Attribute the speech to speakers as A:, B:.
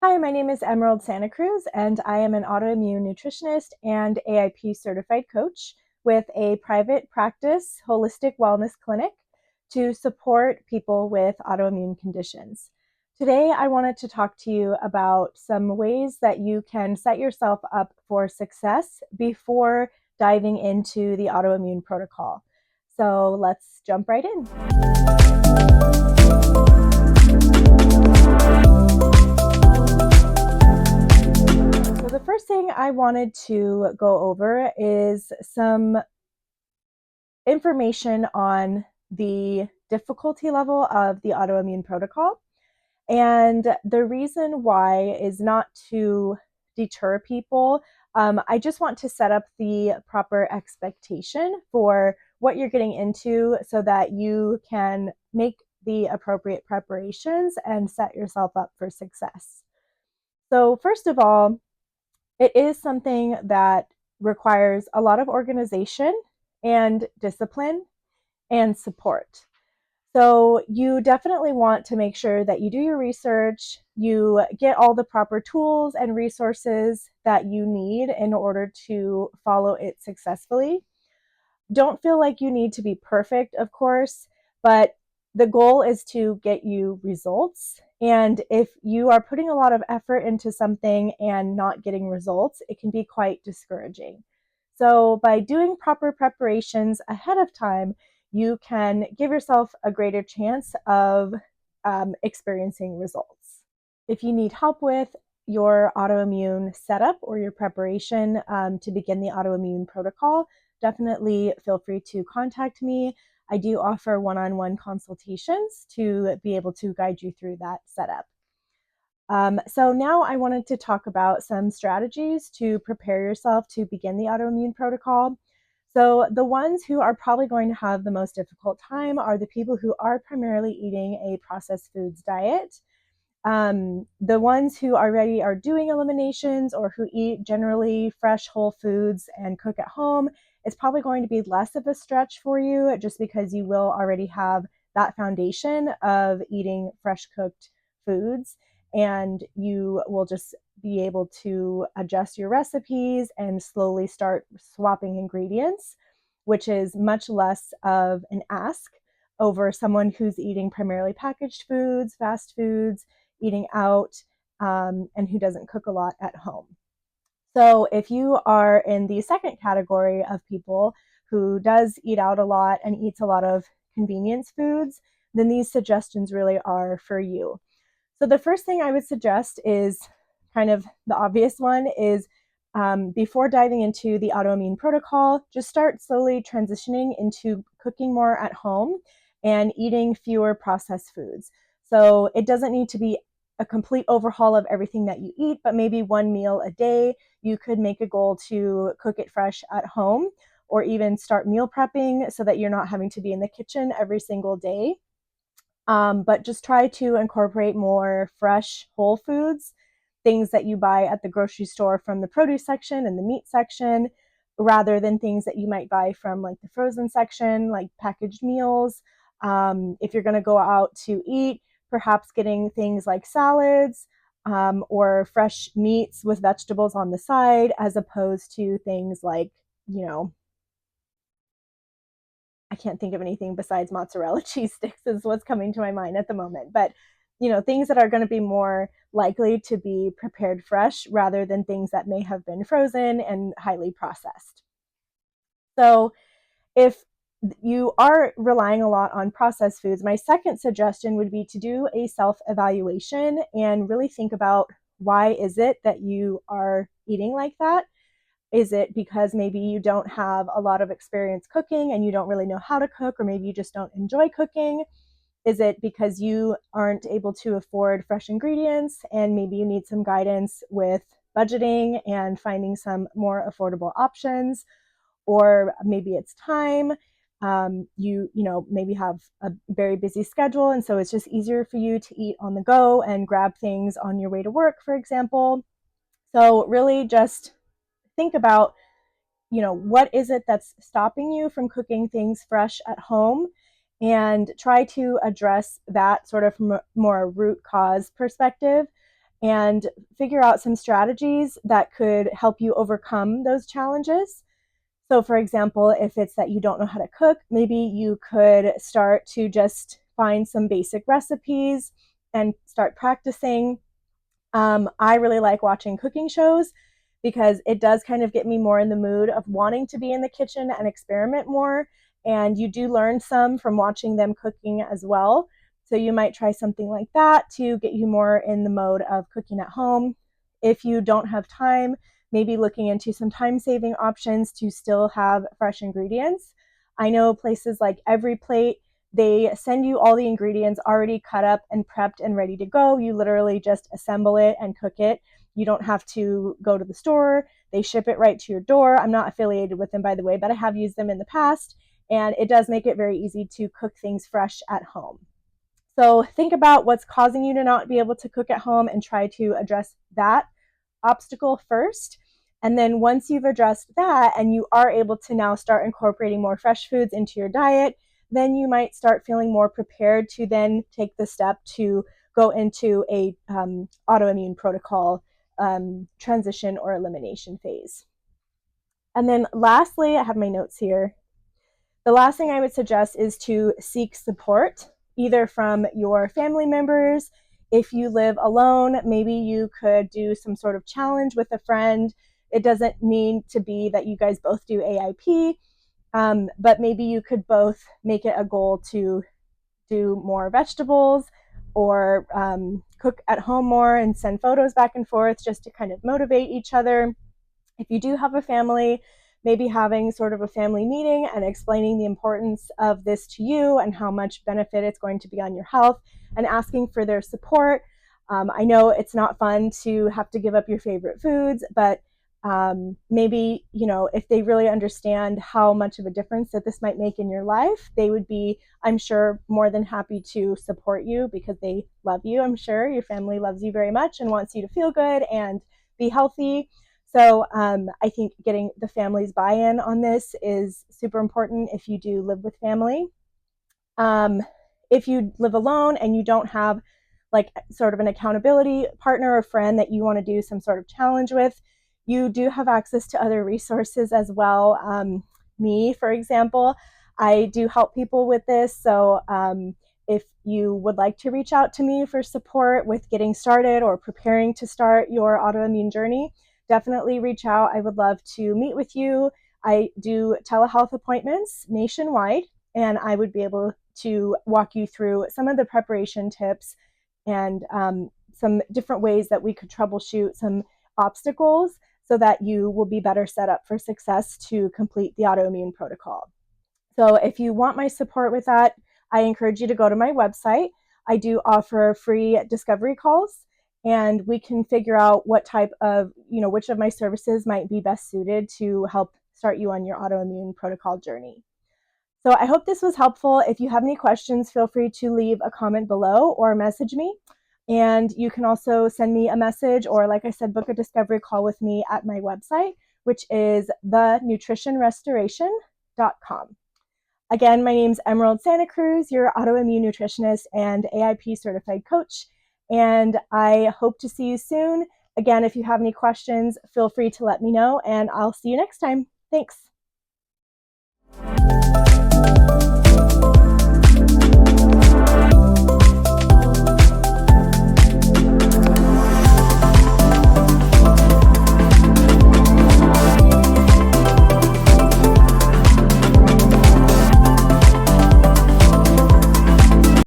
A: Hi, my name is Emerald Santa Cruz, and I am an autoimmune nutritionist and AIP certified coach with a private practice holistic wellness clinic to support people with autoimmune conditions. Today, I wanted to talk to you about some ways that you can set yourself up for success before diving into the autoimmune protocol. So let's jump right in. So the first thing I wanted to go over is some information on the difficulty level of the autoimmune protocol. And the reason why is not to deter people. I just want to set up the proper expectation for what you're getting into so that you can make the appropriate preparations and set yourself up for success. So, first of all, it is something that requires a lot of organization and discipline and support. So you definitely want to make sure that you do your research, you get all the proper tools and resources that you need in order to follow it successfully. Don't feel like you need to be perfect, of course, but the goal is to get you results. And if you are putting a lot of effort into something and not getting results, it can be quite discouraging. So, by doing proper preparations ahead of time, you can give yourself a greater chance of experiencing results. If you need help with your autoimmune setup or your preparation to begin the autoimmune protocol, definitely feel free to contact me. I do offer one-on-one consultations to be able to guide you through that setup. So now I wanted to talk about some strategies to prepare yourself to begin the autoimmune protocol. So the ones who are probably going to have the most difficult time are the people who are primarily eating a processed foods diet. The ones who already are doing eliminations or who eat generally fresh whole foods and cook at home, it's probably going to be less of a stretch for you just because you will already have that foundation of eating fresh cooked foods, and you will just be able to adjust your recipes and slowly start swapping ingredients, which is much less of an ask over someone who's eating primarily packaged foods, fast foods, eating out, and who doesn't cook a lot at home. So if you are in the second category of people who does eat out a lot and eats a lot of convenience foods, then these suggestions really are for you. So the first thing I would suggest is kind of the obvious one is before diving into the autoimmune protocol, just start slowly transitioning into cooking more at home and eating fewer processed foods. So it doesn't need to be a complete overhaul of everything that you eat, but maybe one meal a day. You could make a goal to cook it fresh at home or even start meal prepping so that you're not having to be in the kitchen every single day. But just try to incorporate more fresh whole foods, things that you buy at the grocery store from the produce section and the meat section, rather than things that you might buy from like the frozen section, like packaged meals. If you're going to go out to eat, perhaps getting things like salads or fresh meats with vegetables on the side, as opposed to things like, I can't think of anything besides mozzarella cheese sticks is what's coming to my mind at the moment. But, things that are going to be more likely to be prepared fresh rather than things that may have been frozen and highly processed. So if you are relying a lot on processed foods, my second suggestion would be to do a self-evaluation and really think about why is it that you are eating like that? Is it because maybe you don't have a lot of experience cooking and you don't really know how to cook, or maybe you just don't enjoy cooking? Is it because you aren't able to afford fresh ingredients and maybe you need some guidance with budgeting and finding some more affordable options? Or maybe it's time. You maybe have a very busy schedule, and so it's just easier for you to eat on the go and grab things on your way to work, for example. So really just think about, what is it that's stopping you from cooking things fresh at home, and try to address that sort of from a more root cause perspective and figure out some strategies that could help you overcome those challenges. So, for example, if it's that you don't know how to cook, maybe you could start to just find some basic recipes and start practicing. I really like watching cooking shows because it does kind of get me more in the mood of wanting to be in the kitchen and experiment more. And you do learn some from watching them cooking as well. So you might try something like that to get you more in the mode of cooking at home. If you don't have time, maybe looking into some time saving options to still have fresh ingredients. I know places like Every Plate, they send you all the ingredients already cut up and prepped and ready to go. You literally just assemble it and cook it. You don't have to go to the store. They ship it right to your door. I'm not affiliated with them, by the way, but I have used them in the past, and it does make it very easy to cook things fresh at home. So think about what's causing you to not be able to cook at home and try to address that obstacle first. And then once you've addressed that and you are able to now start incorporating more fresh foods into your diet, then you might start feeling more prepared to then take the step to go into a autoimmune protocol transition or elimination phase. And then lastly, I have my notes here. The last thing I would suggest is to seek support, either from your family members. If you live alone, maybe you could do some sort of challenge with a friend. It doesn't mean to be that you guys both do AIP, but maybe you could both make it a goal to do more vegetables or cook at home more and send photos back and forth just to kind of motivate each other. If you do have a family, maybe having sort of a family meeting and explaining the importance of this to you and how much benefit it's going to be on your health and asking for their support. I know it's not fun to have to give up your favorite foods, but maybe, if they really understand how much of a difference that this might make in your life, they would be, I'm sure, more than happy to support you because they love you. I'm sure your family loves you very much and wants you to feel good and be healthy. So I think getting the family's buy-in on this is super important if you do live with family. If you live alone and you don't have like sort of an accountability partner or friend that you want to do some sort of challenge with, you do have access to other resources as well. Me, for example, I do help people with this. So if you would like to reach out to me for support with getting started or preparing to start your autoimmune journey, definitely reach out. I would love to meet with you. I do telehealth appointments nationwide, and I would be able to walk you through some of the preparation tips and some different ways that we could troubleshoot some obstacles so that you will be better set up for success to complete the autoimmune protocol. So if you want my support with that, I encourage you to go to my website. I do offer free discovery calls, and we can figure out what type of, which of my services might be best suited to help start you on your autoimmune protocol journey. So I hope this was helpful. If you have any questions, feel free to leave a comment below or message me. And you can also send me a message or, like I said, book a discovery call with me at my website, which is thenutritionrestoration.com. Again, my name's Emerald Santa Cruz, your autoimmune nutritionist and AIP certified coach. And I hope to see you soon. Again, if you have any questions, feel free to let me know, and I'll see you next time. Thanks.